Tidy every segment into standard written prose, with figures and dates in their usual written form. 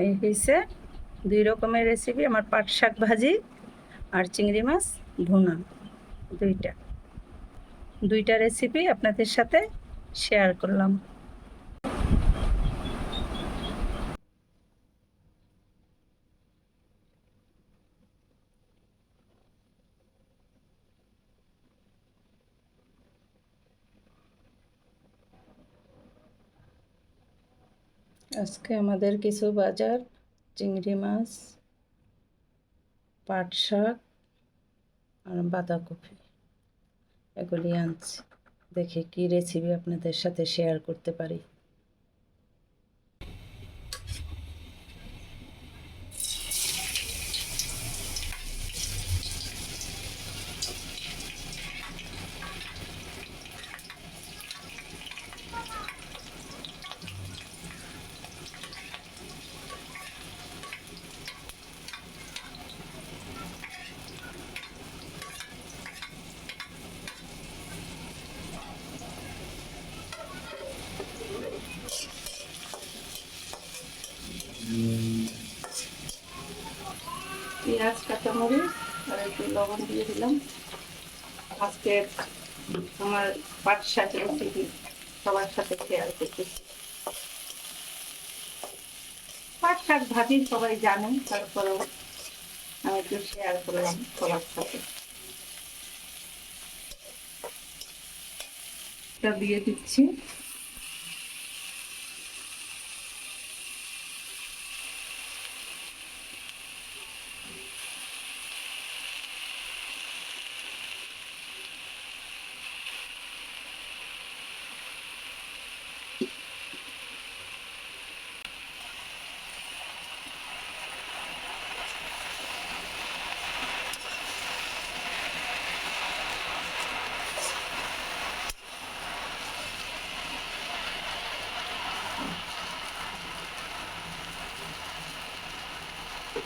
এই হয়েছে 2 রকমের রেসিপি আমার, পাট শাক ভাজি আর চিংড়ি মাছ ভুনা। দুইটা দুইটা রেসিপি আপনাদের সাথে শেয়ার করলাম। আজকে আমাদের কিছু বাজার, চিংড়ি মাছ, পাট শাক আর বাঁধাকপি, এগুলি আনছি। দেখি কি রেসিপি আপনাদের সাথে শেয়ার করতে পারি। পেঁয়াজ, কাঁচামরিচ আর একটু লবণ দিয়ে দিলাম। আজকে আমার পাট শাক রেসিপি সবার সাথে শেয়ার করতেছি। পাট শাক ভাজি সবাই জানেন, তারপরেও আমি একটু শেয়ার করলাম সবার সাথে। এটা দিয়ে দিচ্ছি।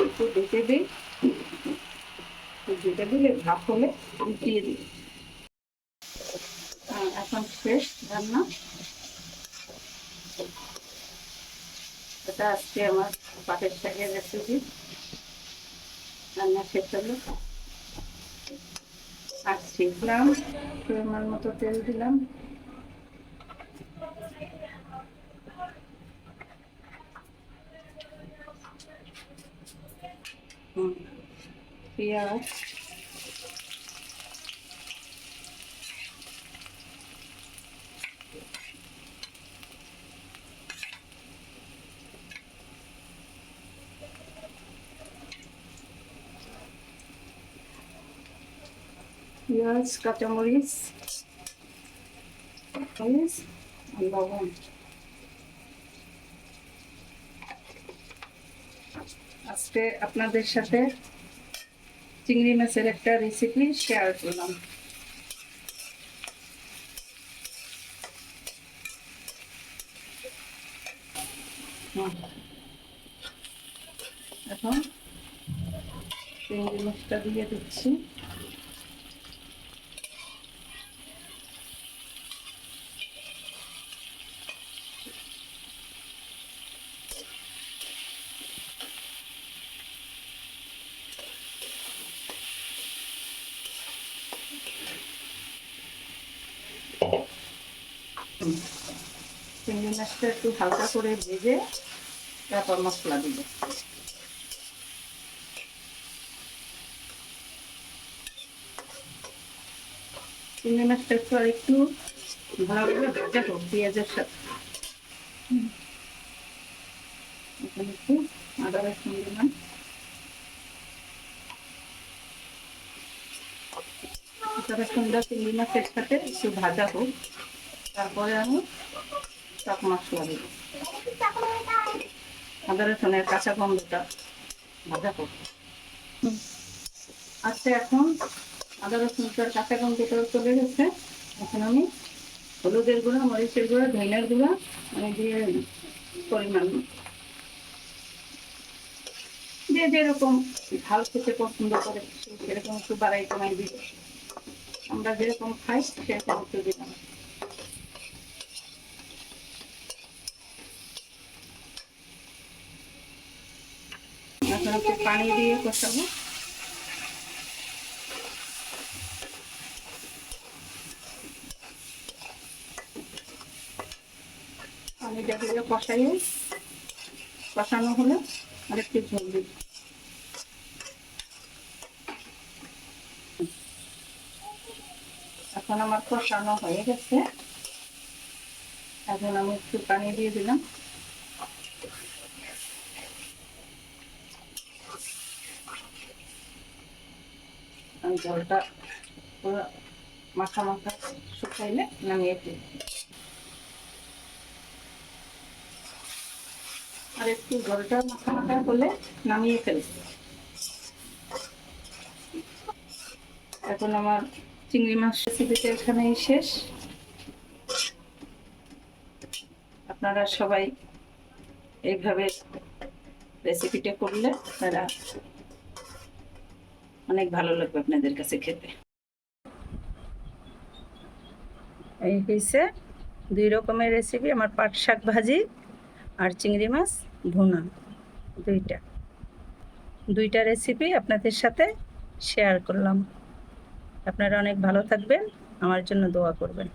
একটু ঢেকে দিই, ঢেকে দিলে ভাপ হলে দিয়ে দিই। এখন শেষ রান্না। এটা আজকে আমার পাটের শাকের রেসিপি রান্না শেষ হলো। আর শিখলাম, পরিমাণ মতো তেল দিলাম। পেঁয়াজ, কাঁচামরিচ, মরিচ আর লবণ। আজকে আপনাদের সাথে চিংড়ি মাছের একটা রেসিপি শেয়ার করলাম। এখন চিংড়ি মাছটা দিয়ে দিচ্ছি। চিংড়ি মাছটা একটু হালকা করে ভেজে তারপর মশলা দিব। চিংড়ি মাছটা একটু আর একটু ভালো করে ভাজা হোক পেঁয়াজের সাথে। এখানে একটু আদা রসুন দিলাম। আদা রসুনটা চিংড়ি মাছের সাথে একটু ভাজা হোক, তারপরে আমি সব মশলা দিব। আদা রসুনের কাঁচা গন্ধটা ভাজা হোক। আচ্ছা, এখন আদা রসুনটার কাঁচা গন্ধটা চলে গেছে। এখন আমি হলুদের গুঁড়া, মরিচের গুঁড়া, ধনিয়ার গুঁড়া আমি দিয়ে পরিমাণ যে যেরকম ঝাল খেতে পছন্দ করে সেরকম একটু বাড়াই কমাই দিবে। আমরা যেরকম খাই সেরকম একটু দিলাম। এখন একটু পানি দিয়ে কষাবো। পানিটা দিয়ে কষানো হলে আরেকটু ঝোল দিই। এখন আমার কষানো হয়ে গেছে, এখন আমি একটু পানি দিয়ে দিলাম। আমি জলটা পুরো মাখা শুকাইলে নামিয়ে দিই। আর একটু জলটা মাখা হলে নামিয়ে ফেলবো। এখন আমার চিংড়ি মাছ রেসিপিটা এখানেই শেষ। আপনারা সবাই এইভাবে রেসিপিটা করলে তারা অনেক ভালো লাগবে আপনাদের কাছে খেতে। এই হয়েছে 2 রকমের রেসিপি, আমার পাট শাক ভাজি আর চিংড়ি মাছ ভুনা, দুইটা রেসিপি আপনাদের সাথে শেয়ার করলাম। আপনারা অনেক ভালো থাকবেন, আমার জন্য দোয়া করবেন।